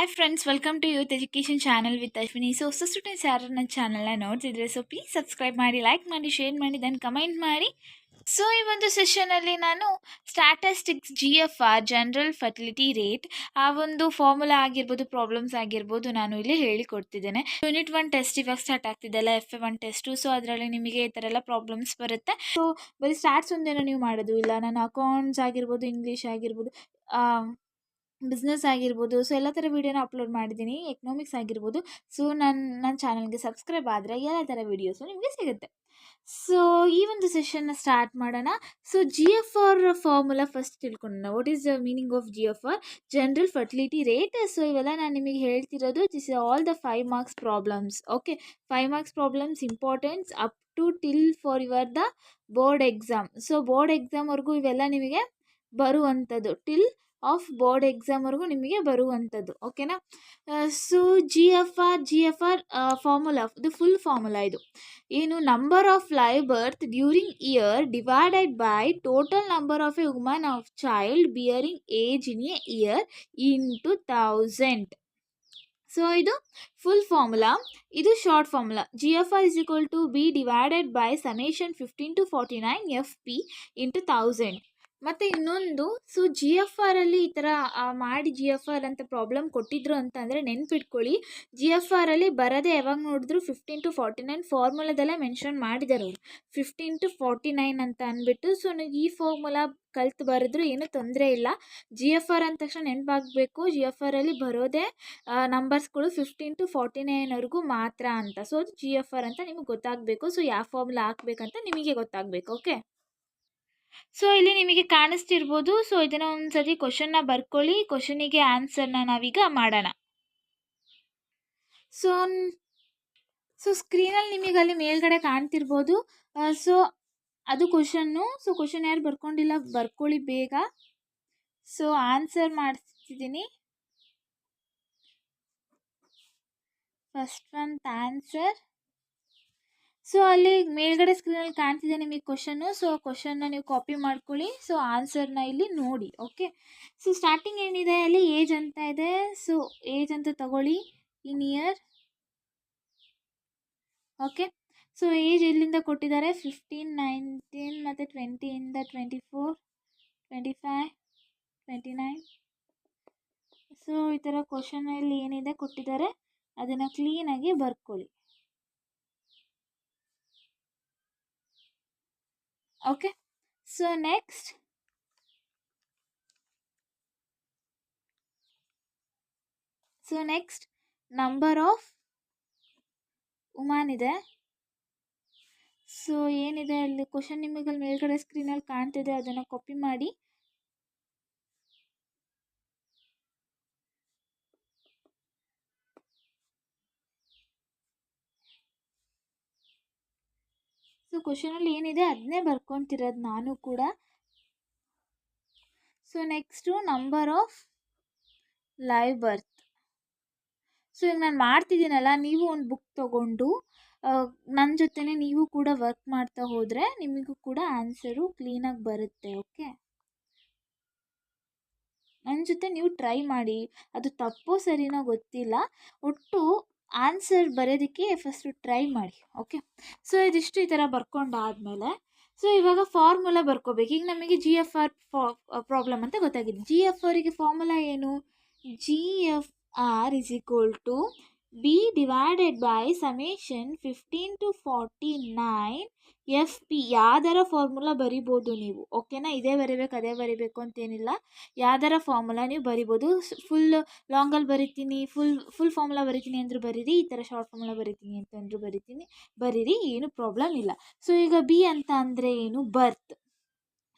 Hi friends, welcome to youth education channel with Ashwini. So ಹೊಸ students ಯಾರು ನನ್ನ ಚಾನಲ್ನ ನೋಡ್ತಿದ್ರೆ ಸೊ ಪ್ಲೀಸ್ ಸಬ್ಸ್ಕ್ರೈಬ್ ಮಾಡಿ, ಲೈಕ್ ಮಾಡಿ, ಶೇರ್ ಮಾಡಿ, ದೆನ್ ಕಮೆಂಟ್ ಮಾಡಿ. ಸೊ ಈ ಒಂದು ಸೆಷನಲ್ಲಿ ನಾನು statistics GFR general fertility rate ಆ ಒಂದು ಫಾರ್ಮುಲಾ ಆಗಿರ್ಬೋದು, ಪ್ರಾಬ್ಲಮ್ಸ್ ಆಗಿರ್ಬೋದು ನಾನು ಇಲ್ಲಿ ಹೇಳಿಕೊಡ್ತಿದ್ದೇನೆ. ಯೂನಿಟ್ 1 ಟೆಸ್ಟ್ ಇವಾಗ ಸ್ಟಾರ್ಟ್ ಆಗ್ತಿದ್ದಲ್ಲ, FA1 ಟೆಸ್ಟು. ಸೊ ಅದರಲ್ಲಿ ನಿಮಗೆ ಈ ಥರ ಎಲ್ಲ ಪ್ರಾಬ್ಲಮ್ಸ್ ಬರುತ್ತೆ. ಸೊ ಬರೀ ಸ್ಟಾರ್ಟ್ಸ್ ಒಂದೇನೋ ನೀವು ಮಾಡೋದು ಇಲ್ಲ, ನಾನು ಅಕೌಂಟ್ಸ್ ಆಗಿರ್ಬೋದು, ಇಂಗ್ಲೀಷ್ ಆಗಿರ್ಬೋದು, ಬಿಸ್ನೆಸ್ ಆಗಿರ್ಬೋದು, ಸೊ ಎಲ್ಲ ಥರ ವೀಡಿಯೋನ ಅಪ್ಲೋಡ್ ಮಾಡಿದ್ದೀನಿ. ಎಕನಾಮಿಕ್ಸ್ ಆಗಿರ್ಬೋದು. ಸೊ ನನ್ನ ಚಾನಲ್ಗೆ ಸಬ್ಸ್ಕ್ರೈಬ್ ಆದರೆ ಎಲ್ಲ ಥರ ವೀಡಿಯೋಸು ನಿಮಗೆ ಸಿಗುತ್ತೆ. ಸೊ ಈ ಒಂದು ಸೆಷನ್ನ ಸ್ಟಾರ್ಟ್ ಮಾಡೋಣ. ಸೊ GFR ಫಾರ್ಮುಲಾ ಫಸ್ಟ್ ತಿಳ್ಕೊಳ್ಳೋಣ. What is the meaning of GFR? General fertility rate. So ಇವೆಲ್ಲ ನಾನು ನಿಮಗೆ ಹೇಳ್ತಿರೋದು, this is all the 5 marks problems. Okay, 5 marks problems importance up to till for your the board exam. So board ಎಕ್ಸಾಮ್ವರೆಗೂ ಇವೆಲ್ಲ ನಿಮಗೆ ಬರುವಂಥದ್ದು, till of board ಎಕ್ಸಾಮ್ವರೆಗೂ ನಿಮಗೆ ಬರುವಂಥದ್ದು. ಓಕೆನಾ? ಸೊ GFR ಫಾರ್ಮುಲಾ, ಇದು ಫುಲ್ ಫಾರ್ಮುಲಾ. ಇದು ಏನು? Number of live birth during year divided by total number of A woman of child bearing age in a year into 1000. So ಇದು ಫುಲ್ ಫಾರ್ಮುಲಾ. ಇದು short formula. GFR is equal to B divided by summation 15 to 49 FP into 1000. ಮತ್ತು ಇನ್ನೊಂದು, so GFR ಅಲ್ಲಿ ಈ ಥರ ಮಾಡಿ GFR ಅಂತ problem ಕೊಟ್ಟಿದ್ರು ಅಂತಂದರೆ ನೆನ್ಪಿಟ್ಕೊಳ್ಳಿ, GFR ಅಲ್ಲಿ ಬರೋದೇ ಯಾವಾಗ ನೋಡಿದ್ರು 15 to 49 ಫಾರ್ಮುಲಾದಲ್ಲೇ ಮೆನ್ಷನ್ ಮಾಡಿದ್ದಾರೆ ಅವರು, 15 to 49 ಅಂತ ಅಂದ್ಬಿಟ್ಟು. ಸೊ ನೀವು ಈ ಫಾರ್ಮುಲಾ ಕಲ್ತು ಬರೆದ್ರು ಏನೂ ತೊಂದರೆ ಇಲ್ಲ. GFR ಅಂದ ತಕ್ಷಣ ನೆನಪಾಗಬೇಕು, GFR ಅಲ್ಲಿ ಬರೋದೇ ನಂಬರ್ಸ್ಗಳು 15 to 49ವರೆಗೂ ಮಾತ್ರ ಅಂತ. ಸೊ ಅದು GFR ಅಂತ ನಿಮಗೆ ಗೊತ್ತಾಗಬೇಕು. ಸೊ ಯಾವ ಫಾರ್ಮುಲಾ ಹಾಕ್ಬೇಕಂತ ನಿಮಗೆ ಗೊತ್ತಾಗಬೇಕು. ಓಕೆ, ಸೊ ಇಲ್ಲಿ ನಿಮಗೆ ಕಾಣಿಸ್ತಿರ್ಬೋದು. ಸೊ ಇದನ್ನು ಒಂದು ಸತಿ ಕ್ವಶನ್ನ ಬರ್ಕೊಳ್ಳಿ. ಕ್ವಶನಿಗೆ ಆನ್ಸರ್ನ ನಾವೀಗ ಮಾಡೋಣ. ಸೊ ಸ್ಕ್ರೀನಲ್ಲಿ ನಿಮಗೆ ಅಲ್ಲಿ ಮೇಲ್ಗಡೆ ಕಾಣ್ತಿರ್ಬೋದು. ಸೊ ಅದು ಕ್ವಶನ್ನು. ಸೊ ಕ್ವಶನ್ ಯಾರು ಬರ್ಕೊಂಡಿಲ್ಲ ಬರ್ಕೊಳ್ಳಿ ಬೇಗ. ಸೊ ಆನ್ಸರ್ ಮಾಡಿಸ್ತಿದ್ದೀನಿ. First one answer. ಸೊ ಅಲ್ಲಿ ಮೇಲ್ಗಡೆ ಸ್ಕ್ರೀನಲ್ಲಿ ಕಾಣ್ತಿದೆ ನಿಮಗೆ ಕ್ವಶನ್ನು. ಸೊ ಕ್ವಶನ್ನ ನೀವು ಕಾಪಿ ಮಾಡ್ಕೊಳ್ಳಿ. ಸೊ ಆನ್ಸರ್ನ ಇಲ್ಲಿ ನೋಡಿ. ಓಕೆ, ಸೊ ಸ್ಟಾರ್ಟಿಂಗ್ ಏನಿದೆ ಅಲ್ಲಿ ಏಜ್ ಅಂತ ಇದೆ. ಸೊ ಏಜ್ ಅಂತ ತಗೊಳ್ಳಿ ಇನ್ ಇಯರ್. ಓಕೆ, ಸೊ ಏಜ್ ಎಲ್ಲಿಂದ ಕೊಟ್ಟಿದ್ದಾರೆ? 15, 19 ಮತ್ತು 20ಇಂದ 24, 25, 29. ಸೊ ಈ ಥರ ಕ್ವಶನಲ್ಲಿ ಏನಿದೆ ಕೊಟ್ಟಿದ್ದಾರೆ ಅದನ್ನು ಕ್ಲೀನಾಗಿ ಬರ್ಕೊಳ್ಳಿ. Okay, so next number of woman ಇದೆ. ಸೊ ಏನಿದೆ ಅಲ್ಲಿ ಕ್ವಶನ್ ನಿಮಗೆ ಅಲ್ಲಿ ಮೇಲ್ಗಡೆ ಸ್ಕ್ರೀನಲ್ಲಿ ಕಾಣ್ತಿದೆ, ಅದನ್ನು ಕಾಪಿ ಮಾಡಿ. ಸೊ ಕ್ವಶನಲ್ಲಿ ಏನಿದೆ ಅದನ್ನೇ ಬರ್ಕೊತಿರೋದು ನಾನು ಕೂಡ. So next number of live birth. So ಈಗ ನಾನು ಮಾಡ್ತಿದ್ದೀನಲ್ಲ, ನೀವು ಒಂದು ಬುಕ್ ತೊಗೊಂಡು ನನ್ನ ಜೊತೆನೇ ನೀವು ಕೂಡ ವರ್ಕ್ ಮಾಡ್ತಾ ಹೋದರೆ ನಿಮಗೂ ಕೂಡ ಆನ್ಸರು ಕ್ಲೀನಾಗಿ ಬರುತ್ತೆ. ಓಕೆ, ನನ್ನ ಜೊತೆ ನೀವು ಟ್ರೈ ಮಾಡಿ. ಅದು ತಪ್ಪೋ ಸರಿನೋ ಗೊತ್ತಿಲ್ಲ, ಒಟ್ಟು ಆನ್ಸರ್ ಬರೋದಕ್ಕೆ ಫಸ್ಟು ಟ್ರೈ ಮಾಡಿ. ಓಕೆ, ಸೊ ಇದಿಷ್ಟು ಈ ಥರ ಬರ್ಕೊಂಡಾದಮೇಲೆ ಸೊ ಇವಾಗ ಫಾರ್ಮುಲಾ ಬರ್ಕೋಬೇಕು. ಈಗ ನಮಗೆ GFR ಪ್ರಾಬ್ಲಮ್ ಅಂತ ಗೊತ್ತಾಗಿದೆ. GFRಗೆ ಫಾರ್ಮುಲಾ ಏನು? GFR is equal to B divided by summation 15 to 49 FP. ಯಾವ್ದಾರ ಫಾರ್ಮುಲಾ ಬರಿಬೋದು ನೀವು. ಓಕೆನಾ? ಇದೇ ಬರಿಬೇಕು ಅದೇ ಬರಿಬೇಕು ಅಂತೇನಿಲ್ಲ, ಯಾವ್ದಾರ ಫಾರ್ಮುಲಾ ನೀವು ಬರಿಬೋದು. ಫುಲ್ ಲಾಂಗಲ್ಲಿ ಬರಿತೀನಿ, ಫುಲ್ ಫಾರ್ಮುಲಾ ಬರಿತೀನಿ ಅಂದರೂ ಬರೀರಿ, ಈ ಥರ ಶಾರ್ಟ್ ಫಾರ್ಮುಲಾ ಬರಿತೀನಿ ಅಂತಂದರೂ ಬರೀರಿ, ಏನು ಪ್ರಾಬ್ಲಮ್ ಇಲ್ಲ. ಸೊ ಈಗ B ಅಂತ ಅಂದರೆ ಏನು? ಬರ್ತ್.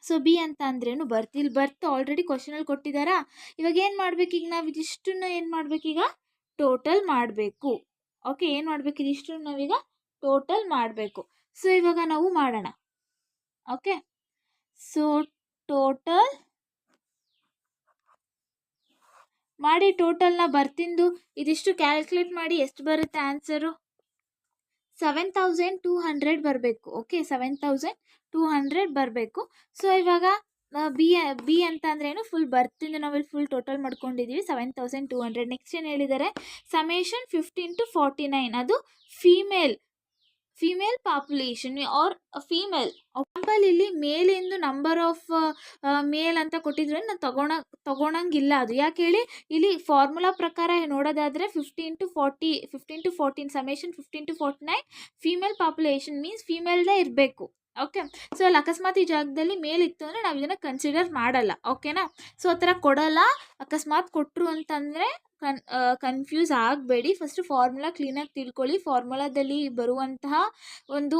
ಸೊ B ಅಂತ ಅಂದ್ರೇನು? ಬರ್ತ್. ಇಲ್ಲಿ ಬರ್ತ್ ಆಲ್ರೆಡಿ ಕ್ವಶನಲ್ಲಿ ಕೊಟ್ಟಿದ್ದಾರಾ? ಇವಾಗ ಏನು ಮಾಡಬೇಕು? ಈಗ ನಾವು ಇದಿಷ್ಟನ್ನು ಏನು ಮಾಡಬೇಕೀಗ? ಟೋಟಲ್ ಮಾಡಬೇಕು. ಓಕೆ, ಏನು ಮಾಡಬೇಕು? ಇದಿಷ್ಟು ನಾವೀಗ ಟೋಟಲ್ ಮಾಡಬೇಕು. ಸೊ ಇವಾಗ ನಾವು ಮಾಡೋಣ. ಓಕೆ, ಸೊ ಟೋಟಲ್ ಮಾಡಿ. ಟೋಟಲ್ನ ಬರ್ತಿಂದು ಇದಿಷ್ಟು ಕ್ಯಾಲ್ಕುಲೇಟ್ ಮಾಡಿ ಎಷ್ಟು ಬರುತ್ತೆ ಆನ್ಸರು? 7200 ಬರಬೇಕು. ಓಕೆ, 7200 ಬರಬೇಕು. ಸೊ ಇವಾಗ ಬಿ ಬಿ ಅಂತ ಅಂದ್ರೇನು ಫುಲ್ ಬರ್ತಿಂದ ನಾವಿಲ್ಲಿ ಫುಲ್ ಟೋಟಲ್ ಮಾಡ್ಕೊಂಡಿದ್ದೀವಿ 7200. ನೆಕ್ಸ್ಟ್ ಏನು ಹೇಳಿದ್ದಾರೆ, ಸಮೇಷನ್ 15 to 49 ಅದು female population R female. Example ಇಲ್ಲಿ ಮೇಲಿಂದು ನಂಬರ್ ಆಫ್ ಮೇಲ್ ಅಂತ ಕೊಟ್ಟಿದ್ರೆ ನಾನು ತಗೊಳಂಗಿಲ್ಲ. ಅದು ಯಾಕೆ ಹೇಳಿ, ಇಲ್ಲಿ ಫಾರ್ಮುಲಾ ಪ್ರಕಾರ ನೋಡೋದಾದರೆ 15 to 14 summation 15 to 49 female population means ಫೀಮೇಲ್ದೇ ಇರಬೇಕು. ಓಕೆ, ಸೊ ಅಲ್ಲಿ ಅಕಸ್ಮಾತ್ ಈ ಜಾಗದಲ್ಲಿ ಮೇಲ್ ಇತ್ತು ಅಂದರೆ ನಾವು ಇದನ್ನು ಕನ್ಸಿಡರ್ ಮಾಡಲ್ಲ. ಓಕೆನಾ, ಸೊ ಆ ಥರ ಕೊಡಲ್ಲ. ಅಕಸ್ಮಾತ್ ಕೊಟ್ಟರು ಅಂತಂದರೆ ಕನ್ಫ್ಯೂಸ್ ಆಗಬೇಡಿ. ಫಸ್ಟ್ ಫಾರ್ಮುಲಾ ಕ್ಲೀನಾಗಿ ತಿಳ್ಕೊಳ್ಳಿ. ಫಾರ್ಮುಲಾದಲ್ಲಿ ಬರುವಂತಹ ಒಂದು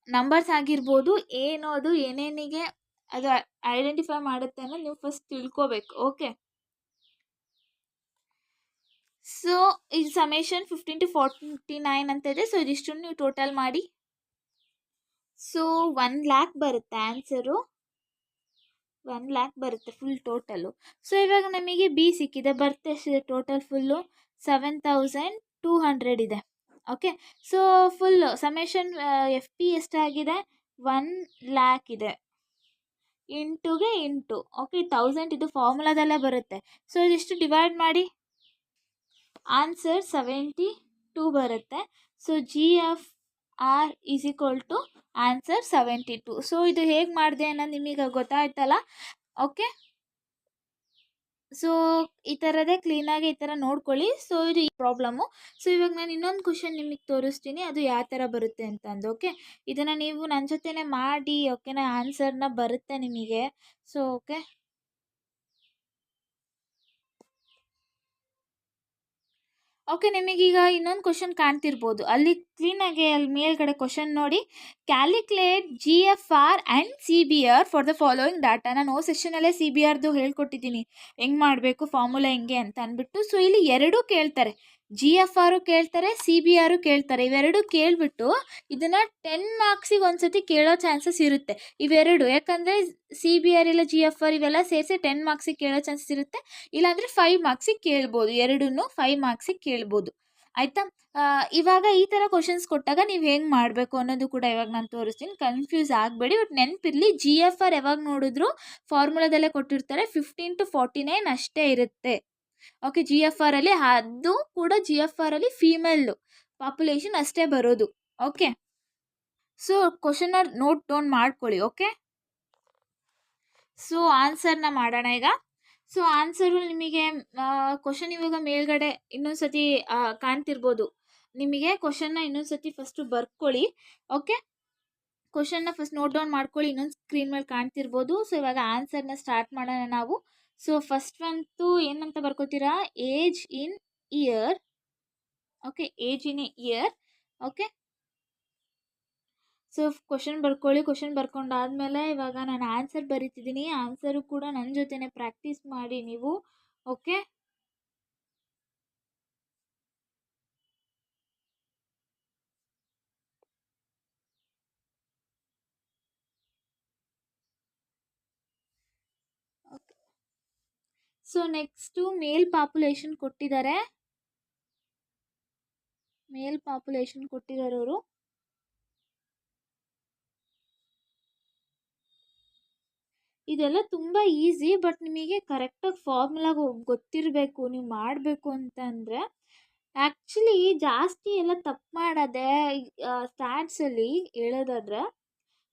ನಂಬರ್ಸ್ ಆಗಿರ್ಬೋದು, ಏನು ಅದು ಏನೇನಿಗೆ ಅದು ಐಡೆಂಟಿಫೈ ಮಾಡುತ್ತೆ ಅನ್ನೋದು ನೀವು ಫಸ್ಟ್ ತಿಳ್ಕೋಬೇಕು. ಓಕೆ, ಸೊ ಇದು ಸಮೇಷನ್ 15 to 49 ಅಂತ ಇದೆ. ಸೊ ಇದಿಷ್ಟು ನೀವು ಟೋಟಲ್ ಮಾಡಿ. ಸೊ 1 lakh ಬರುತ್ತೆ ಆನ್ಸರು. 1 lakh ಬರುತ್ತೆ ಫುಲ್ ಟೋಟಲು. ಸೊ ಇವಾಗ ನಮಗೆ ಬಿ ಸಿಕ್ಕಿದೆ. ಬರುತ್ತೆ ಎಷ್ಟಿದೆ ಟೋಟಲ್ ಫುಲ್ಲು 7200 ಇದೆ. Okay, so full summation F P ಎಷ್ಟಾಗಿದೆ 1 lakh ಇದೆ. ಇಂಟುಗೆ ಇಂಟು. ಓಕೆ, 1000 ಇದು ಫಾರ್ಮುಲಾದಲ್ಲೇ ಬರುತ್ತೆ. ಸೊ ಇದಿಷ್ಟು ಡಿವೈಡ್ ಮಾಡಿ, ಆನ್ಸರ್ 72 ಬರುತ್ತೆ. So GFR is equal to answer 72. So ಇದು ಹೇಗೆ ಮಾಡಿದೆ ಅನ್ನೋದು ನಿಮಗೆ ಗೊತ್ತಾಯ್ತಲ್ಲ. ಓಕೆ, ಸೊ ಈ ಥರದೇ ಕ್ಲೀನಾಗಿ ಈ ಥರ ನೋಡ್ಕೊಳ್ಳಿ. ಸೊ ಇದು ಈ ಪ್ರಾಬ್ಲಮ್ಮು. ಸೊ ಇವಾಗ ನಾನು ಇನ್ನೊಂದು ಕ್ವಶನ್ ನಿಮಗೆ ತೋರಿಸ್ತೀನಿ, ಅದು ಯಾವ ಥರ ಬರುತ್ತೆ ಅಂತಂದು. ಓಕೆ, ಇದನ್ನು ನೀವು ನನ್ನ ಜೊತೆನೇ ಮಾಡಿ. ಓಕೆನಾ, ಆನ್ಸರ್ನ ಬರುತ್ತೆ ನಿಮಗೆ. ಸೊ ಓಕೆ, ಓಕೆ, ನಿಮಗೀಗ ಇನ್ನೊಂದು ಕ್ವಶನ್ ಕಾಣ್ತಿರ್ಬೋದು. ಅಲ್ಲಿ ಕ್ಲೀನಾಗಿ ಅಲ್ಲಿ ಮೇಲ್ಗಡೆ ಕ್ವಶನ್ ನೋಡಿ, calculate GFR and CBR for the following data. ನಾನು ಸೆಷನಲ್ಲೇ CBRದು ಹೇಳ್ಕೊಟ್ಟಿದ್ದೀನಿ ಹೆಂಗೆ ಮಾಡಬೇಕು ಫಾರ್ಮುಲಾ ಹೆಂಗೆ ಅಂತ ಅಂದ್ಬಿಟ್ಟು. ಸೊ ಇಲ್ಲಿ ಎರಡೂ ಕೇಳ್ತಾರೆ, GFR ಕೇಳ್ತಾರೆ, CBR ಕೇಳ್ತಾರೆ. ಇವೆರಡು ಕೇಳಿಬಿಟ್ಟು ಇದನ್ನು 10 ಮಾರ್ಕ್ಸಿಗೆ ಒಂದ್ಸತಿ ಕೇಳೋ ಚಾನ್ಸಸ್ ಇರುತ್ತೆ ಇವೆರಡು. ಯಾಕಂದರೆ CBR ಇಲ್ಲ GFR ಇವೆಲ್ಲ ಸೇರಿಸಿ 10 ಮಾರ್ಕ್ಸಿಗೆ ಕೇಳೋ ಚಾನ್ಸಸ್ ಇರುತ್ತೆ. ಇಲ್ಲಾಂದರೆ 5 ಮಾರ್ಕ್ಸಿಗೆ ಕೇಳ್ಬೋದು. ಎರಡನ್ನೂ 5 ಮಾರ್ಕ್ಸಿಗೆ ಕೇಳ್ಬೋದು. ಆಯಿತಾ, ಇವಾಗ ಈ ಥರ ಕ್ವಶನ್ಸ್ ಕೊಟ್ಟಾಗ ನೀವು ಹೆಂಗೆ ಮಾಡಬೇಕು ಅನ್ನೋದು ಕೂಡ ಇವಾಗ ನಾನು ತೋರಿಸ್ತೀನಿ. ಕನ್ಫ್ಯೂಸ್ ಆಗಬೇಡಿ. ಬಟ್ ನೆನಪಿರಲಿ, GFR ಯಾವಾಗ ನೋಡಿದ್ರು ಫಾರ್ಮುಲಾದಲ್ಲೇ ಕೊಟ್ಟಿರ್ತಾರೆ 15 to 49 ಅಷ್ಟೇ ಇರುತ್ತೆ. ಓಕೆ, GFR ಅಲ್ಲಿ ಅದು ಕೂಡ GFR ಅಲ್ಲಿ ಫೀಮೇಲ್ ಪಾಪ್ಯುಲೇಷನ್ ಅಷ್ಟೇ ಬರೋದು. Okay, so question note down ಮಾಡ್ಕೊಳ್ಳಿ. ಓಕೆ, ಸೊ ಆನ್ಸರ್ನ ಮಾಡೋಣ ಈಗ. ಸೊ ಆನ್ಸರು ನಿಮಗೆ ಕ್ವಶನ್ ಇವಾಗ ಮೇಲ್ಗಡೆ ಇನ್ನೊಂದು ಸತಿ ಕಾಣ್ತಿರ್ಬೋದು. ನಿಮಗೆ ಕ್ವಶನ್ನ ಇನ್ನೊಂದು ಸತಿ ಫಸ್ಟು ಬರ್ಕೊಳ್ಳಿ. ಓಕೆ, ಕ್ವಶನ್ನ ಫಸ್ಟ್ ನೋಟ್ ಡೌನ್ ಮಾಡ್ಕೊಳ್ಳಿ. ಇನ್ನೊಂದು ಸ್ಕ್ರೀನ್ ಮೇಲೆ ಕಾಣ್ತಿರ್ಬೋದು. ಸೊ ಇವಾಗ ಆನ್ಸರ್ನ ಸ್ಟಾರ್ಟ್ ಮಾಡೋಣ ನಾವು. ಸೊ ಫಸ್ಟ್ ಅಂತೂ ಏನಂತ ಬರ್ಕೋತೀರಾ, age in year. Okay, age in year. Okay, so question ಬರ್ಕೊಳ್ಳಿ. ಕ್ವಶನ್ ಬರ್ಕೊಂಡಾದ್ಮೇಲೆ ಇವಾಗ ನಾನು ಆನ್ಸರ್ ಬರೀತಿದ್ದೀನಿ. ಆನ್ಸರು ಕೂಡ ನನ್ನ ಜೊತೆನೆ ಪ್ರಾಕ್ಟೀಸ್ ಮಾಡಿ ನೀವು. ಓಕೆ, ಓಕೆ, ಸೊ ನೆಕ್ಸ್ಟು ಮೇಲ್ ಪಾಪ್ಯುಲೇಷನ್ ಕೊಟ್ಟಿದ್ದಾರೆ. ಮೇಲ್ ಪಾಪ್ಯುಲೇಷನ್ ಕೊಟ್ಟಿದ್ದಾರೆ ಅವರು. ಇದೆಲ್ಲ ತುಂಬ ಈಸಿ. ಬಟ್ ನಿಮಗೆ ಕರೆಕ್ಟಾಗಿ ಫಾರ್ಮುಲಾ ಗೊತ್ತಿರಬೇಕು, ನೀವು ಮಾಡಬೇಕು ಅಂತಂದರೆ. ಆ್ಯಕ್ಚುಲಿ ಜಾಸ್ತಿ ಎಲ್ಲ ತಪ್ಪು ಮಾಡೋದೆ ಸ್ಟ್ಯಾಟ್ಸಲ್ಲಿ ಹೇಳೋದಾದರೆ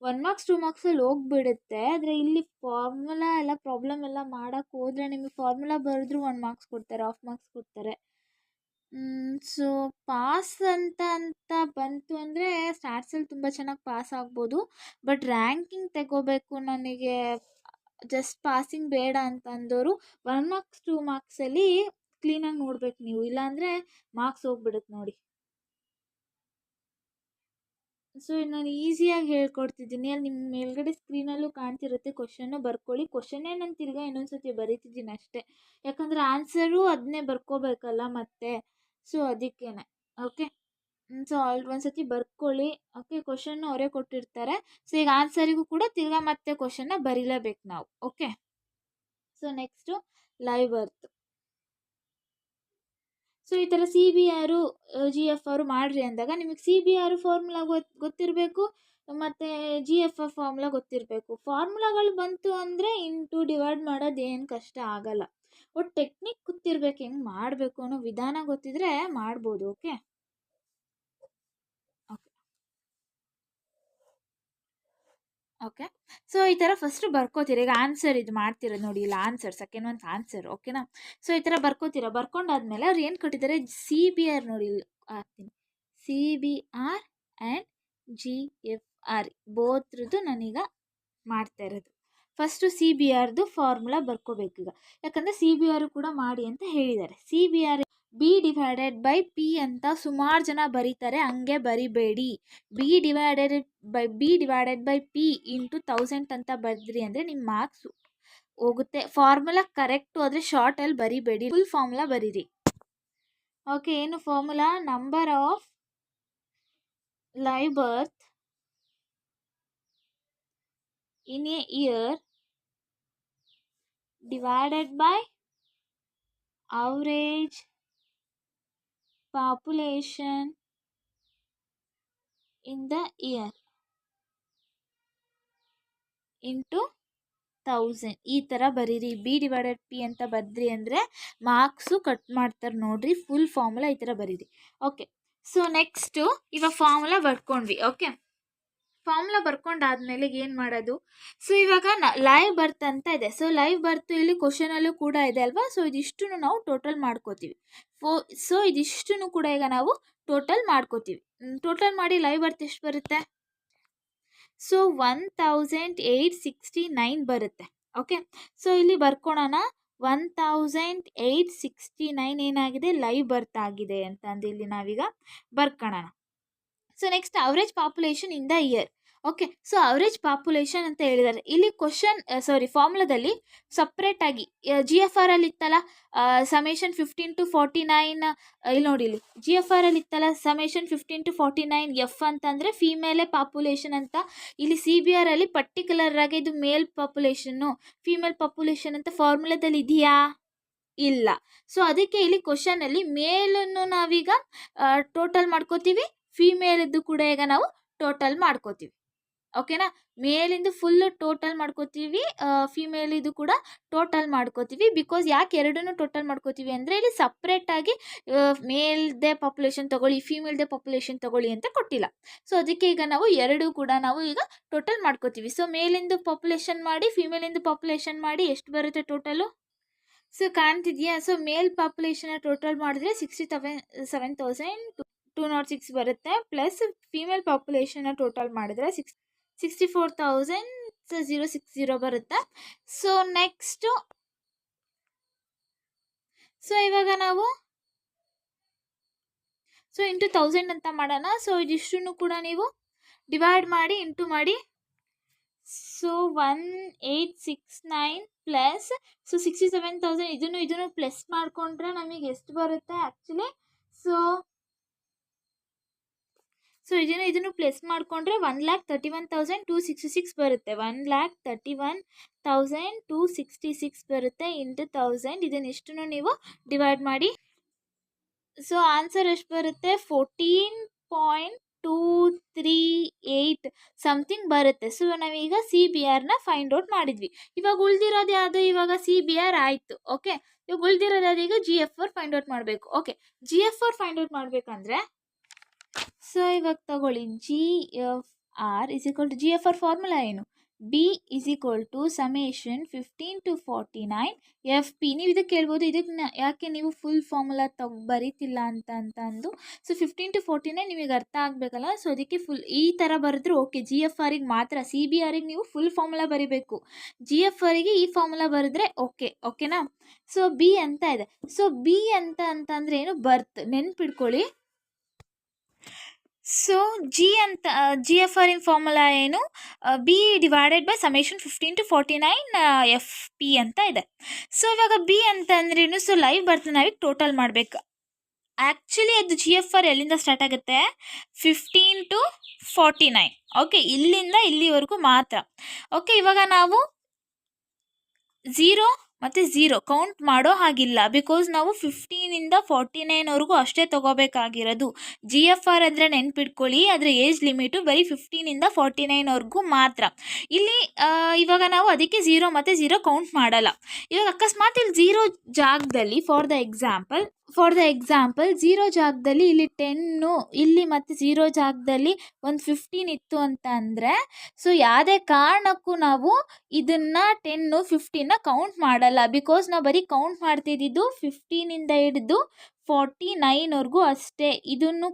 1 ಮಾರ್ಕ್ಸ್ 2 ಮಾರ್ಕ್ಸಲ್ಲಿ ಹೋಗ್ಬಿಡುತ್ತೆ. ಆದರೆ ಇಲ್ಲಿ ಫಾರ್ಮುಲಾ ಎಲ್ಲ ಪ್ರಾಬ್ಲಮ್ ಎಲ್ಲ ಮಾಡೋಕ್ಕೆ ಹೋದರೆ ನಿಮಗೆ ಫಾರ್ಮುಲಾ ಬರೆದ್ರು 1 ಮಾರ್ಕ್ಸ್ ಕೊಡ್ತಾರೆ, ಹಾಫ್ ಮಾರ್ಕ್ಸ್ ಕೊಡ್ತಾರೆ. ಸೊ ಪಾಸ್ ಅಂತ ಬಂತು ಅಂದರೆ ಸ್ಟ್ಯಾಟ್ಸಲ್ಲಿ ತುಂಬ ಚೆನ್ನಾಗಿ ಪಾಸ್ ಆಗ್ಬೋದು. ಬಟ್ ರ್ಯಾಂಕಿಂಗ್ ತಗೋಬೇಕು ನನಗೆ, ಜಸ್ಟ್ ಪಾಸಿಂಗ್ ಬೇಡ ಅಂತ ಅಂದವರು 1 ಮಾರ್ಕ್ಸ್ 2 ಮಾರ್ಕ್ಸಲ್ಲಿ ಕ್ಲೀನಾಗಿ ನೋಡ್ಬೇಕು ನೀವು. ಇಲ್ಲಾಂದರೆ ಮಾರ್ಕ್ಸ್ ಹೋಗ್ಬಿಡುತ್ತೆ ನೋಡಿ. ಸೊ ನಾನು ಈಸಿಯಾಗಿ ಹೇಳ್ಕೊಡ್ತಿದ್ದೀನಿ. ಅಲ್ಲಿ ನಿಮ್ಮ ಮೇಲ್ಗಡೆ ಸ್ಕ್ರೀನಲ್ಲೂ ಕಾಣ್ತಿರುತ್ತೆ. ಕ್ವಶನ್ನು ಬರ್ಕೊಳ್ಳಿ. ಕ್ವಶನ್ನೇ ನಾನು ತಿರ್ಗಾ ಇನ್ನೊಂದು ಸತಿ ಬರೀತಿದ್ದೀನಿ ಅಷ್ಟೇ. ಯಾಕಂದರೆ ಆನ್ಸರು ಅದನ್ನೇ ಬರ್ಕೋಬೇಕಲ್ಲ ಮತ್ತೆ. ಸೊ ಅದಕ್ಕೇನೆ. ಓಕೆ, ಸೊ ಒಂದು ಸತಿ ಬರ್ಕೊಳ್ಳಿ. ಓಕೆ, ಕ್ವಶನ್ನು ಅವರೇ ಕೊಟ್ಟಿರ್ತಾರೆ. ಸೊ ಈಗ ಆನ್ಸರಿಗೂ ಕೂಡ ತಿರ್ಗಾ ಮತ್ತೆ ಕ್ವಶನ್ನ ಬರೀಲೇಬೇಕು ನಾವು. ಓಕೆ, ಸೊ ನೆಕ್ಸ್ಟು ಲೈವ್ ಬರ್ತ್. ಸೊ ಈ ಥರ CBR GFR ಮಾಡಿರಿ ಅಂದಾಗ ನಿಮಗೆ CBR ಫಾರ್ಮುಲಾ ಗೊತ್ತಿರಬೇಕು, ಮತ್ತು GFR ಫಾರ್ಮುಲಾ ಗೊತ್ತಿರಬೇಕು. ಫಾರ್ಮುಲಾಗಳು ಬಂತು ಅಂದರೆ ಇಂಟು ಡಿವೈಡ್ ಮಾಡೋದು ಏನು ಕಷ್ಟ ಆಗಲ್ಲ. ಒಟ್ಟು ಟೆಕ್ನಿಕ್ ಗೊತ್ತಿರ್ಬೇಕು, ಹೆಂಗೆ ಮಾಡಬೇಕು ಅನ್ನೋ ವಿಧಾನ ಗೊತ್ತಿದ್ರೆ ಮಾಡ್ಬೋದು. ಓಕೆ ಓಕೆ ಓಕೆ ಸೊ ಈ ಥರ ಫಸ್ಟ್ ಬರ್ಕೋತೀರ. ಈಗ ಆನ್ಸರ್ ಇದು ಮಾಡ್ತಿರೋದು ನೋಡಿ, ಇಲ್ಲ ಆನ್ಸರ್ ಸೆಕೆಂಡ್ ಒನ್ಸ್ ಆನ್ಸರ್. ಓಕೆನಾ? ಸೊ ಈ ಥರ ಬರ್ಕೋತೀರ. ಬರ್ಕೊಂಡಾದ್ಮೇಲೆ ಅವ್ರು ಏನು ಕೊಟ್ಟಿದ್ದಾರೆ, CBR ನೋಡಿ ಇಲ್ಲಿ ಹಾಕ್ತೀನಿ. CBR ಆ್ಯಂಡ್ GFR ಬೋತ್ರದ್ದು ನಾನೀಗ ಮಾಡ್ತಾ ಇರೋದು. ಫಸ್ಟು CBRದು ಫಾರ್ಮುಲಾ ಬರ್ಕೋಬೇಕೀಗ, ಯಾಕಂದರೆ CBR ಕೂಡ ಮಾಡಿ ಅಂತ ಹೇಳಿದ್ದಾರೆ. CBR B/P ಅಂತ ಸುಮಾರು ಜನ ಬರೀತಾರೆ, ಹಂಗೆ ಬರಿಬೇಡಿ. B/P ಇಂಟು 1000 ಅಂತ ಬರೆದ್ರಿ ಅಂದರೆ ನಿಮ್ಮ ಮಾರ್ಕ್ಸ್ ಹೋಗುತ್ತೆ. ಫಾರ್ಮುಲಾ ಕರೆಕ್ಟು ಆದರೆ ಶಾರ್ಟಲ್ಲಿ ಬರಿಬೇಡಿ, ಫುಲ್ ಫಾರ್ಮುಲಾ ಬರೀರಿ. ಓಕೆ, ಏನು formula? Number of live birth in a year divided by average population in the year into 1000. ಈ ಥರ ಬರೀರಿ. B/P ಅಂತ ಬದ್ರಿ ಅಂದರೆ ಮಾರ್ಕ್ಸು ಕಟ್ ಮಾಡ್ತಾರೆ ನೋಡ್ರಿ. ಫುಲ್ ಫಾರ್ಮುಲಾ ಈ ಥರ ಬರೀರಿ. ಓಕೆ, ಸೊ ನೆಕ್ಸ್ಟು ಇವಾಗ ಫಾರ್ಮುಲಾ ಬರ್ಕೊಂಡ್ವಿ. ಓಕೆ, ಫಾರ್ಮುಲಾ ಬರ್ಕೊಂಡಾದ್ಮೇಲೆ ಏನು ಮಾಡೋದು? ಸೊ ಇವಾಗ ಲೈವ್ ಬರ್ತ್ ಅಂತ ಇದೆ. ಸೊ ಲೈವ್ ಬರ್ತ್ ಇಲ್ಲಿ ಕ್ವಶನಲ್ಲೂ ಕೂಡ ಇದೆ ಅಲ್ವಾ? ಸೊ ಇದಿಷ್ಟು ನಾವು ಟೋಟಲ್ ಮಾಡ್ಕೋತೀವಿ. ಸೊ ಇದಿಷ್ಟು ಕೂಡ ಈಗ ನಾವು ಟೋಟಲ್ ಮಾಡ್ಕೋತೀವಿ. ಟೋಟಲ್ ಮಾಡಿ ಲೈವ್ ಬರ್ತ್ ಎಷ್ಟು ಬರುತ್ತೆ? ಸೊ 1869 ಬರುತ್ತೆ. ಓಕೆ, ಸೊ ಇಲ್ಲಿ ಬರ್ಕೊಳೋಣ. 1869 ಏನಾಗಿದೆ, ಲೈವ್ ಬರ್ತ್ ಆಗಿದೆ ಅಂತಂದು ಇಲ್ಲಿ ನಾವೀಗ ಬರ್ಕೊಳ್ಳೋಣ. So next average population in the year. Okay, so average population ಅಂತ ಹೇಳಿದ್ದಾರೆ ಇಲ್ಲಿ. ಫಾರ್ಮುಲಾದಲ್ಲಿ ಸಪ್ರೇಟಾಗಿ GFR ಅಲ್ಲಿ ಇತ್ತಲ್ಲ ಸಮೇಷನ್ 15 to 49. ಇಲ್ಲಿ ನೋಡಿ, ಇಲ್ಲಿ GFR ಅಲ್ಲಿ ಇತ್ತಲ್ಲ ಸಮೇಷನ್ 15 to 49 F ಅಂತಂದರೆ ಫೀಮೇಲೆ ಪಾಪ್ಯುಲೇಷನ್ ಅಂತ. ಇಲ್ಲಿ CBR ಅಲ್ಲಿ ಪರ್ಟಿಕ್ಯುಲರ್ ಆಗಿ ಇದು ಮೇಲ್ ಪಾಪ್ಯುಲೇಷನ್ನು ಫೀಮೇಲ್ ಪಾಪ್ಯುಲೇಷನ್ ಅಂತ ಫಾರ್ಮುಲಾದಲ್ಲಿ ಇದೆಯಾ? ಇಲ್ಲ. ಸೊ ಅದಕ್ಕೆ ಇಲ್ಲಿ ಕ್ವಶನಲ್ಲಿ ಮೇಲನ್ನು ನಾವೀಗ ಟೋಟಲ್ ಮಾಡ್ಕೋತೀವಿ, ಫೀಮೇಲಿದ್ದು ಕೂಡ ಈಗ ನಾವು ಟೋಟಲ್ ಮಾಡ್ಕೋತೀವಿ. ಓಕೆನಾ? ಮೇಲಿಂದು ಫುಲ್ಲು ಟೋಟಲ್ ಮಾಡ್ಕೋತೀವಿ, ಫೀಮೇಲಿದು ಕೂಡ ಟೋಟಲ್ ಮಾಡ್ಕೋತೀವಿ. ಬಿಕಾಸ್ ಯಾಕೆ ಎರಡನ್ನೂ ಟೋಟಲ್ ಮಾಡ್ಕೋತೀವಿ ಅಂದರೆ ಇಲ್ಲಿ ಸಪ್ರೇಟಾಗಿ ಮೇಲ್ದೇ ಪಾಪ್ಯುಲೇಷನ್ ತೊಗೊಳ್ಳಿ, ಫೀಮೇಲ್ದೇ ಪಾಪ್ಯುಲೇಷನ್ ತೊಗೊಳ್ಳಿ ಅಂತ ಕೊಟ್ಟಿಲ್ಲ. ಸೊ ಅದಕ್ಕೆ ಈಗ ನಾವು ಎರಡೂ ಕೂಡ ನಾವು ಈಗ ಟೋಟಲ್ ಮಾಡ್ಕೋತೀವಿ. ಸೊ ಮೇಲಿಂದು ಪಾಪ್ಯುಲೇಷನ್ ಮಾಡಿ, ಫೀಮೇಲಿಂದು ಪಾಪ್ಯುಲೇಷನ್ ಮಾಡಿ ಎಷ್ಟು ಬರುತ್ತೆ ಟೋಟಲು? ಸೊ ಕಾಣ್ತಿದೆಯಾ? ಸೊ ಮೇಲ್ ಪಾಪ್ಯುಲೇಷನ್ ಟೋಟಲ್ ಮಾಡಿದ್ರೆ 67,206 ಬರುತ್ತೆ. ಪ್ಲಸ್ ಫೀಮೇಲ್ ಪಾಪ್ಯುಲೇಷನ್ ಟೋಟಲ್ ಮಾಡಿದ್ರೆ 64,060 ಬರುತ್ತೆ. ಸೊ ನೆಕ್ಸ್ಟು ಸೊ ಇವಾಗ ನಾವು ಇಂಟು 1000 ಅಂತ ಮಾಡೋಣ. ಸೊ ಇದಿಷ್ಟು ಕೂಡ ನೀವು ಡಿವೈಡ್ ಮಾಡಿ, ಇಂಟು ಮಾಡಿ. ಸೊ 1869 ಪ್ಲಸ್ 67,000 ಇದನ್ನು ಪ್ಲಸ್ ಮಾಡಿಕೊಂಡ್ರೆ ನಮಗೆ ಎಷ್ಟು ಬರುತ್ತೆ ಆ್ಯಕ್ಚುಲಿ? ಸೊ ಇದನ್ನು ಪ್ಲಸ್ ಮಾಡಿಕೊಂಡ್ರೆ 1,31,266 ಬರುತ್ತೆ. 1,31,266 ಬರುತ್ತೆ ಇಂಟು 1000. ಇದನ್ನೆಷ್ಟು ನೀವು ಡಿವೈಡ್ ಮಾಡಿ. ಸೊ ಆನ್ಸರ್ ಎಷ್ಟು ಬರುತ್ತೆ? 14.238 ಸಮಥಿಂಗ್ ಬರುತ್ತೆ. ಸೊ ನಾವೀಗ CBRನ ಫೈಂಡ್ ಔಟ್ ಮಾಡಿದ್ವಿ. ಇವಾಗ ಉಳಿದಿರೋದು ಯಾವುದು? ಇವಾಗ CBR ಆಯಿತು. ಓಕೆ, ಇವಾಗ ಉಳಿದಿರೋದು ಈಗ GFR ಫೈಂಡ್ ಔಟ್ ಮಾಡಬೇಕು. ಓಕೆ, GFR ಫೈಂಡ್ ಔಟ್ ಮಾಡಬೇಕಂದ್ರೆ ಸೊ ಇವಾಗ ತಗೊಳ್ಳಿ, GFR GFR ಫಾರ್ಮುಲಾ ಏನು? B summation 15 to 49 FP. ನೀವು ಇದಕ್ಕೆ ಕೇಳ್ಬೋದು, ಇದಕ್ಕೆ ಯಾಕೆ ನೀವು ಫುಲ್ ಫಾರ್ಮುಲಾ ಬರೀತಿಲ್ಲ ಅಂದು. ಸೊ 15 to 49 ನಿಮಗೆ ಅರ್ಥ ಆಗಬೇಕಲ್ಲ. ಸೊ ಅದಕ್ಕೆ ಫುಲ್ ಈ ಥರ ಬರೆದ್ರೆ ಓಕೆ. GFRಗೆ ಮಾತ್ರ, CBRಗೆ ನೀವು ಫುಲ್ ಫಾರ್ಮುಲಾ ಬರೀಬೇಕು. GFRಗೆ ಈ ಫಾರ್ಮುಲಾ ಬರೆದ್ರೆ ಓಕೆನಾ? ಸೊ B ಅಂತ ಇದೆ. ಸೊ B ಅಂತಂದರೆ ಏನು? ಬರ್ತ್. ನೆನ್ಪಿಡ್ಕೊಳ್ಳಿ. ಸೊ GFR ಇನ್ ಫಾರ್ಮುಲಾ ಏನು? B divided by summation 15 to 49 FP ಅಂತ ಇದೆ. ಸೊ ಇವಾಗ B ಅಂತಂದ್ರೇನು? ಸೊ ಲೈವ್ ಬರ್ತ್ ನಾವೀಗ ಟೋಟಲ್ ಮಾಡಬೇಕು. ಆ್ಯಕ್ಚುಲಿ ಅದು GFR ಎಲ್ಲಿಂದ ಸ್ಟಾರ್ಟ್ ಆಗುತ್ತೆ? 15 to 49. ಓಕೆ, ಇಲ್ಲಿಂದ ಇಲ್ಲಿವರೆಗೂ ಮಾತ್ರ. ಓಕೆ, ಇವಾಗ ನಾವು 0 ಮತ್ತು ಝೀರೋ ಕೌಂಟ್ ಮಾಡೋ ಹಾಗಿಲ್ಲ. ಬಿಕಾಸ್ ನಾವು 15ಇಂದ 49ವರೆಗೂ ಅಷ್ಟೇ ತೊಗೋಬೇಕಾಗಿರೋದು. ಜಿ ಎಫ್ ಆರ್ ಅಂದರೆ ನೆನ್ಪಿಟ್ಕೊಳ್ಳಿ, ಅದರ ಏಜ್ ಲಿಮಿಟು ಬರೀ 15ಇಂದ 49ವರೆಗೂ ಮಾತ್ರ. ಇಲ್ಲಿ ಇವಾಗ ನಾವು ಅದಕ್ಕೆ ಝೀರೋ ಮತ್ತು ಝೀರೋ ಕೌಂಟ್ ಮಾಡಲ್ಲ. ಇವಾಗ ಅಕಸ್ಮಾತ್ ಇಲ್ಲಿ ಝೀರೋ ಜಾಗದಲ್ಲಿ ಫಾರ್ ದ ಎಕ್ಸಾಂಪಲ್ ಝೀರೋ ಜಾಗದಲ್ಲಿ ಇಲ್ಲಿ 10 ಇಲ್ಲಿ ಮತ್ತು ಝೀರೋ ಜಾಗದಲ್ಲಿ ಒಂದು 15 ಇತ್ತು ಅಂತ ಅಂದರೆ, ಸೊ ಯಾವುದೇ ಕಾರಣಕ್ಕೂ ನಾವು ಇದನ್ನು 10 15ನ ಕೌಂಟ್ ಮಾಡಲ್ಲ. ಬಿಕಾಸ್ ನಾವು ಬರೀ ಕೌಂಟ್ ಮಾಡ್ತಿದ್ದು 15ಇಂದ ಹಿಡಿದು 49ವರೆಗೂ ಅಷ್ಟೇ. ಇದನ್ನು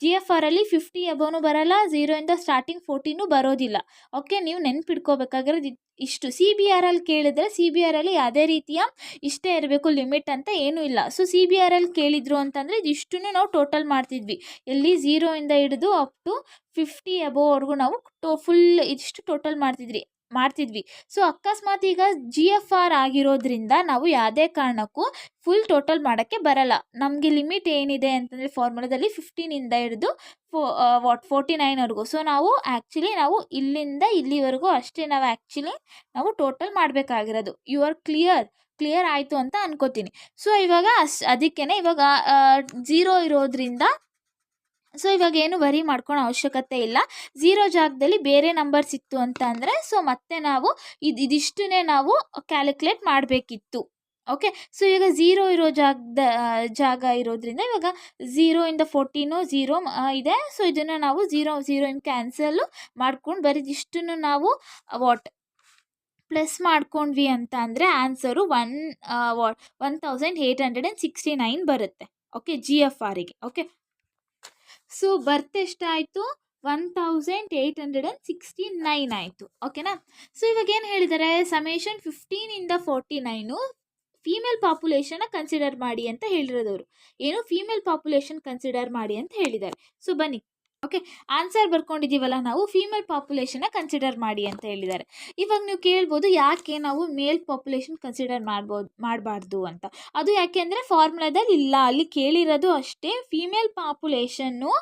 ಜಿ ಎಫ್ ಆರಲ್ಲಿ 50 ಅಬೋನು ಬರಲ್ಲ, ಝೀರೋಯಿಂದ ಸ್ಟಾರ್ಟಿಂಗ್ 14 ಬರೋದಿಲ್ಲ. ಓಕೆ, ನೀವು ನೆನ್ಪಿಟ್ಕೋಬೇಕಾಗಿರೋದು ಇಷ್ಟು. ಸಿ ಬಿ ಆರಲ್ಲಿ ಕೇಳಿದ್ರೆ ಸಿ ಬಿ ಆರಲ್ಲಿ ಯಾವುದೇ ರೀತಿಯ ಇಷ್ಟೇ ಇರಬೇಕು ಲಿಮಿಟ್ ಅಂತ ಏನೂ ಇಲ್ಲ. ಸೊ ಸಿ ಬಿ ಆರಲ್ಲಿ ಕೇಳಿದ್ರು ಅಂತಂದರೆ ಇದಿಷ್ಟನ್ನು ನಾವು ಟೋಟಲ್ ಮಾಡ್ತಿದ್ವಿ. ಎಲ್ಲಿ ಝೀರೋಯಿಂದ ಹಿಡಿದು ಅಪ್ ಟು 50 ಅಬೋವರೆಗೂ ನಾವು ಫುಲ್ ಇದಿಷ್ಟು ಟೋಟಲ್ ಮಾಡ್ತಿದ್ವಿ. ಸೊ ಅಕಸ್ಮಾತ್ ಈಗ ಜಿ ಎಫ್ ಆರ್ ಆಗಿರೋದ್ರಿಂದ ನಾವು ಯಾವುದೇ ಕಾರಣಕ್ಕೂ ಫುಲ್ ಟೋಟಲ್ ಮಾಡೋಕ್ಕೆ ಬರಲ್ಲ. ನಮಗೆ ಲಿಮಿಟ್ ಏನಿದೆ ಅಂತಂದರೆ ಫಾರ್ಮುಲಾದಲ್ಲಿ 15ಇಂದ ಹಿಡಿದು 49ವರೆಗೂ. ಸೊ ನಾವು ಇಲ್ಲಿಂದ ಇಲ್ಲಿವರೆಗೂ ಅಷ್ಟೇ ನಾವು ಟೋಟಲ್ ಮಾಡಬೇಕಾಗಿರೋದು. ಯು ಆರ್ ಕ್ಲಿಯರ್ ಆಯಿತು ಅಂತ ಅನ್ಕೋತೀನಿ. ಸೊ ಇವಾಗ ಅದಕ್ಕೇ ಇವಾಗ ಝೀರೋ ಇರೋದ್ರಿಂದ ಸೊ ಇವಾಗ ಏನು ವರಿ ಮಾಡ್ಕೊಳೋ ಅವಶ್ಯಕತೆ ಇಲ್ಲ. ಝೀರೋ ಜಾಗದಲ್ಲಿ ಬೇರೆ ನಂಬರ್ ಸಿಕ್ತು ಅಂತ ಅಂದರೆ ಸೊ ಮತ್ತೆ ನಾವು ಇದಿಷ್ಟನ್ನೇ ನಾವು ಕ್ಯಾಲ್ಕುಲೇಟ್ ಮಾಡಬೇಕಿತ್ತು. ಓಕೆ, ಸೊ ಈಗ ಝೀರೋ ಇರೋ ಜಾಗ ಇರೋದ್ರಿಂದ ಇವಾಗ 0ಇಂದ 14 ಝೀರೋ ಇದೆ. ಸೊ ಇದನ್ನು ನಾವು ಝೀರೋ ಕ್ಯಾನ್ಸಲ್ ಮಾಡ್ಕೊಂಡು ಬರೀ ಇಷ್ಟನ್ನು ನಾವು ಪ್ಲಸ್ ಮಾಡ್ಕೊಂಡ್ವಿ ಅಂತ ಅಂದರೆ ಆನ್ಸರು 1869 ಬರುತ್ತೆ. ಓಕೆ, ಜಿ ಎಫ್ ಆರಿಗೆ. ಓಕೆ, ಸೊ ಬರ್ತ್ ಎಷ್ಟಾಯಿತು? 1869 ಆಯಿತು. ಓಕೆನಾ? ಸೊ ಇವಾಗ ಏನು ಹೇಳಿದ್ದಾರೆ, ಸಮೇಷನ್ 15ಇಂದ 49 ಫೀಮೇಲ್ ಪಾಪ್ಯುಲೇಷನ್ನ ಕನ್ಸಿಡರ್ ಮಾಡಿ ಅಂತ ಹೇಳಿರೋದವರು. ಏನು ಫೀಮೇಲ್ ಪಾಪ್ಯುಲೇಷನ್ ಕನ್ಸಿಡರ್ ಮಾಡಿ ಅಂತ ಹೇಳಿದ್ದಾರೆ. ಸೊ ಬನ್ನಿ, ಓಕೆ, ಆನ್ಸರ್ ಬರ್ಕೊಂಡಿದ್ದೀವಲ್ಲ ನಾವು, ಫೀಮೇಲ್ ಪಾಪ್ಯುಲೇಷನ್ನ ಕನ್ಸಿಡರ್ ಮಾಡಿ ಅಂತ ಹೇಳಿದ್ದಾರೆ. ಇವಾಗ ನೀವು ಕೇಳ್ಬೋದು ಯಾಕೆ ನಾವು ಮೇಲ್ ಪಾಪ್ಯುಲೇಷನ್ ಕನ್ಸಿಡರ್ ಮಾಡಬಾರ್ದು ಅಂತ. ಅದು ಯಾಕೆ ಅಂದರೆ ಫಾರ್ಮುಲಾದಲ್ಲಿ ಇಲ್ಲ, ಅಲ್ಲಿ ಕೇಳಿರೋದು ಅಷ್ಟೇ ಫೀಮೇಲ್ ಪಾಪ್ಯುಲೇಷನ್ನು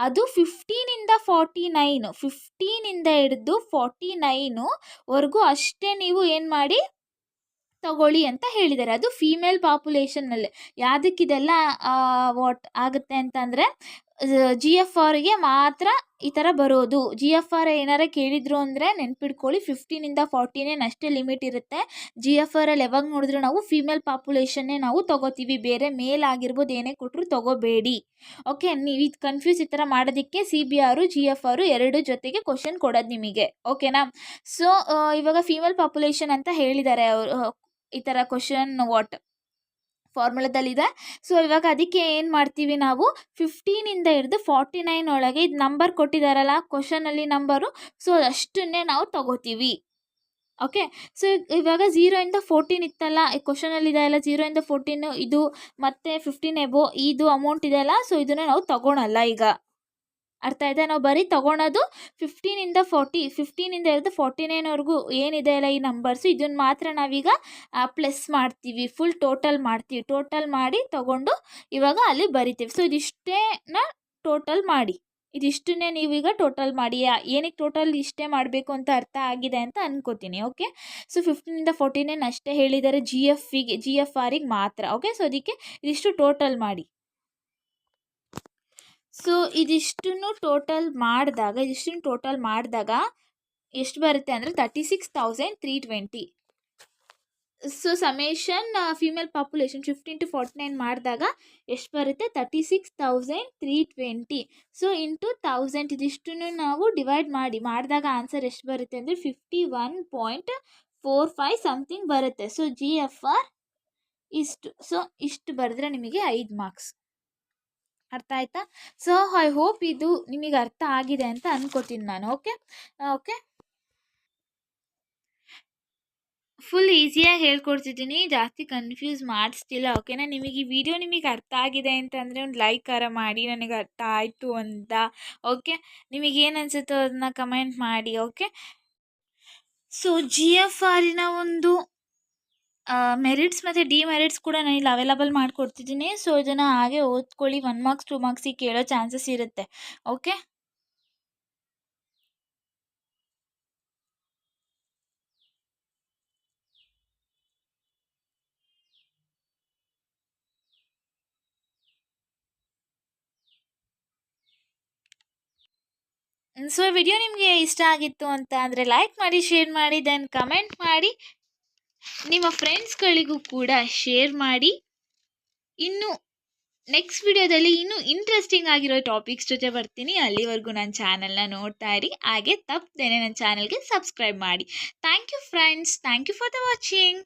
ಅದು 15ಇಂದ ಹಿಡಿದು 49ವರೆಗೂ ಅಷ್ಟೇ ನೀವು ಏನು ಮಾಡಿ ತಗೊಳ್ಳಿ ಅಂತ ಹೇಳಿದ್ದಾರೆ. ಅದು ಫೀಮೇಲ್ ಪಾಪ್ಯುಲೇಷನ್ನಲ್ಲಿ. ಯಾವುದಕ್ಕಿದೆಲ್ಲ ಆಗುತ್ತೆ ಅಂತಂದರೆ ಜಿ ಎಫ್ ಆರ್ಗೆ ಮಾತ್ರ ಈ ಥರ ಬರೋದು. ಜಿ ಎಫ್ ಆರ್ ಏನಾರ ಕೇಳಿದ್ರು ಅಂದರೆ ನೆನ್ಪಿಟ್ಕೊಳ್ಳಿ 15ಇಂದ 49 ಅಷ್ಟೇ ಲಿಮಿಟ್ ಇರುತ್ತೆ. ಜಿ ಎಫ್ ಆರಲ್ಲಿ ಯಾವಾಗ ನೋಡಿದ್ರು ನಾವು ಫೀಮೇಲ್ ಪಾಪ್ಯುಲೇಷನ್ನೇ ನಾವು ತೊಗೋತೀವಿ, ಬೇರೆ ಮೇಲ್ ಆಗಿರ್ಬೋದು ಏನೇ ಕೊಟ್ಟರು ತೊಗೋಬೇಡಿ. ಓಕೆ, ನೀವು ಇದು ಕನ್ಫ್ಯೂಸ್ ಈ ಥರ ಮಾಡೋದಕ್ಕೆ ಸಿ ಬಿ ಆರು ಜಿ ಎಫ್ ಆರು ಎರಡು ಜೊತೆಗೆ ಕ್ವಶನ್ ಕೊಡೋದು ನಿಮಗೆ. ಓಕೆನಾ? ಸೊ ಇವಾಗ ಫೀಮೇಲ್ ಪಾಪ್ಯುಲೇಷನ್ ಅಂತ ಹೇಳಿದ್ದಾರೆ ಅವರು, ಈ ಥರ ಕ್ವಶನ್ ಫಾರ್ಮುಲಾದಲ್ಲಿದೆ. ಸೊ ಇವಾಗ ಅದಕ್ಕೆ ಏನು ಮಾಡ್ತೀವಿ ನಾವು, 15ಇಂದ ಹಿಡಿದು 49 ಒಳಗೆ ಇದು ನಂಬರ್ ಕೊಟ್ಟಿದ್ದಾರಲ್ಲ ಕ್ವಶನಲ್ಲಿ ನಂಬರು, ಸೊ ಅಷ್ಟನ್ನೇ ನಾವು ತಗೋತೀವಿ. ಓಕೆ, ಸೊ ಇವಾಗ 0ಇಂದ 14 ಇತ್ತಲ್ಲ ಈ ಕ್ವಶನಲ್ಲಿ ಇದೆ ಅಲ್ಲ, 0ಇಂದ 14 ಇದು ಮತ್ತು 15 ಎಬೋ ಇದು ಅಮೌಂಟ್ ಇದೆ ಅಲ್ಲ, ಸೊ ಇದನ್ನು ನಾವು ತಗೊಳಲ್ಲ. ಈಗ ಅರ್ಥ ಆಯ್ತಾ? ನಾವು ಬರೀ ತೊಗೊಳೋದು 15ಇಂದ ಹಿಡಿದು 49ವರೆಗೂ ಏನಿದೆ ಅಲ್ಲ ಈ ನಂಬರ್ಸು, ಇದನ್ನು ಮಾತ್ರ ನಾವೀಗ ಪ್ಲಸ್ ಮಾಡ್ತೀವಿ, ಫುಲ್ ಟೋಟಲ್ ಮಾಡಿ ತೊಗೊಂಡು ಇವಾಗ ಅಲ್ಲಿ ಬರಿತೀವಿ. ಸೊ ಇದಿಷ್ಟೇನ ಟೋಟಲ್ ಮಾಡಿ, ಇದಿಷ್ಟನ್ನೇ ನೀವೀಗ ಟೋಟಲ್ ಮಾಡಿ. ಏನಕ್ಕೆ ಟೋಟಲ್ ಇಷ್ಟೇ ಮಾಡಬೇಕು ಅಂತ ಅರ್ಥ ಆಗಿದೆ ಅಂತ ಅನ್ಕೋತೀನಿ. ಓಕೆ, ಸೊ 15ಇಂದ 49 ಅಷ್ಟೇ ಹೇಳಿದ್ದಾರೆ ಜಿ ಎಫ್ ಆರಿಗೆ ಮಾತ್ರ. ಓಕೆ, ಸೊ ಅದಕ್ಕೆ ಇದಿಷ್ಟು ಟೋಟಲ್ ಮಾಡಿ. ಸೊ ಇದಿಷ್ಟನ್ನು ಟೋಟಲ್ ಮಾಡಿದಾಗ ಎಷ್ಟು ಬರುತ್ತೆ ಅಂದರೆ 36,320. So summation female population 15 to 49 ಮಾಡಿದಾಗ ಎಷ್ಟು ಬರುತ್ತೆ? 36,320. ಸೊ ಇಂಟು 1000 ಇದಿಷ್ಟನ್ನು ನಾವು ಡಿವೈಡ್ ಮಾಡಿದಾಗ ಆನ್ಸರ್ ಎಷ್ಟು ಬರುತ್ತೆ ಅಂದರೆ 51.45 ಸಮಥಿಂಗ್ ಬರುತ್ತೆ. ಸೊ ಜಿ ಎಫ್ ಆರ್ ಇಷ್ಟು. ಸೊ ಇಷ್ಟು ಬರೆದ್ರೆ ನಿಮಗೆ 5 ಮಾರ್ಕ್ಸ್. ಅರ್ಥ ಆಯ್ತಾ? ಸೊ ಐ ಹೋಪ್ ಇದು ನಿಮಗೆ ಅರ್ಥ ಆಗಿದೆ ಅಂತ ಅನ್ಕೋತೀನಿ ನಾನು. ಓಕೆ, ಫುಲ್ ಈಸಿಯಾಗಿ ಹೇಳ್ಕೊಡ್ತಿದ್ದೀನಿ, ಜಾಸ್ತಿ ಕನ್ಫ್ಯೂಸ್ ಮಾಡಿಸ್ತಿಲ್ಲ. ಓಕೆನಾ? ನಿಮಗೆ ಈ ವಿಡಿಯೋ ನಿಮಗೆ ಅರ್ಥ ಆಗಿದೆ ಅಂತಂದರೆ ಒಂದು ಲೈಕಾರ ಮಾಡಿ, ನನಗೆ ಅರ್ಥ ಆಯಿತು ಅಂತ. ಓಕೆ, ನಿಮಗೇನು ಅನಿಸುತ್ತೋ ಅದನ್ನ ಕಮೆಂಟ್ ಮಾಡಿ. ಓಕೆ, ಸೊ ಜಿ ಎಫ್ ಆರಿನ ಒಂದು ಮೆರಿಟ್ಸ್ ಮತ್ತು ಡಿಮೆರಿಟ್ಸ್ ಕೂಡ ನಾನು ಇಲ್ಲಿ ಅವೈಲಬಲ್ ಮಾಡಿಕೊಡ್ತಿದ್ದೀನಿ. ಸೊ ಇದನ್ನು ಹಾಗೆ ಓದ್ಕೊಳ್ಳಿ, 1 ಮಾರ್ಕ್ಸ್ 2 ಮಾರ್ಕ್ಸಿಗೆ ಕೇಳೋ ಚಾನ್ಸಸ್ ಇರುತ್ತೆ. ಓಕೆ, ಸೊ ವಿಡಿಯೋ ನಿಮಗೆ ಇಷ್ಟ ಆಗಿತ್ತು ಅಂತ ಅಂದರೆ ಲೈಕ್ ಮಾಡಿ, ಶೇರ್ ಮಾಡಿ, ದೆನ್ ಕಮೆಂಟ್ ಮಾಡಿ, ನಿಮ್ಮ ಫ್ರೆಂಡ್ಸ್ಗಳಿಗೂ ಕೂಡ ಶೇರ್ ಮಾಡಿ. ಇನ್ನು ನೆಕ್ಸ್ಟ್ ವಿಡಿಯೋದಲ್ಲಿ ಇನ್ನೂ ಇಂಟ್ರೆಸ್ಟಿಂಗ್ ಆಗಿರೋ ಟಾಪಿಕ್ಸ್ ಜೊತೆ ಬರ್ತೀನಿ. ಅಲ್ಲಿವರೆಗೂ ನನ್ನ ಚಾನಲ್ನ ನೋಡ್ತಾ ಇರಿ. ಹಾಗೆ ತಪ್ಪದೇನೆ ನನ್ನ ಚಾನಲ್ಗೆ ಸಬ್ಸ್ಕ್ರೈಬ್ ಮಾಡಿ. Thank you friends. Thank you for the watching.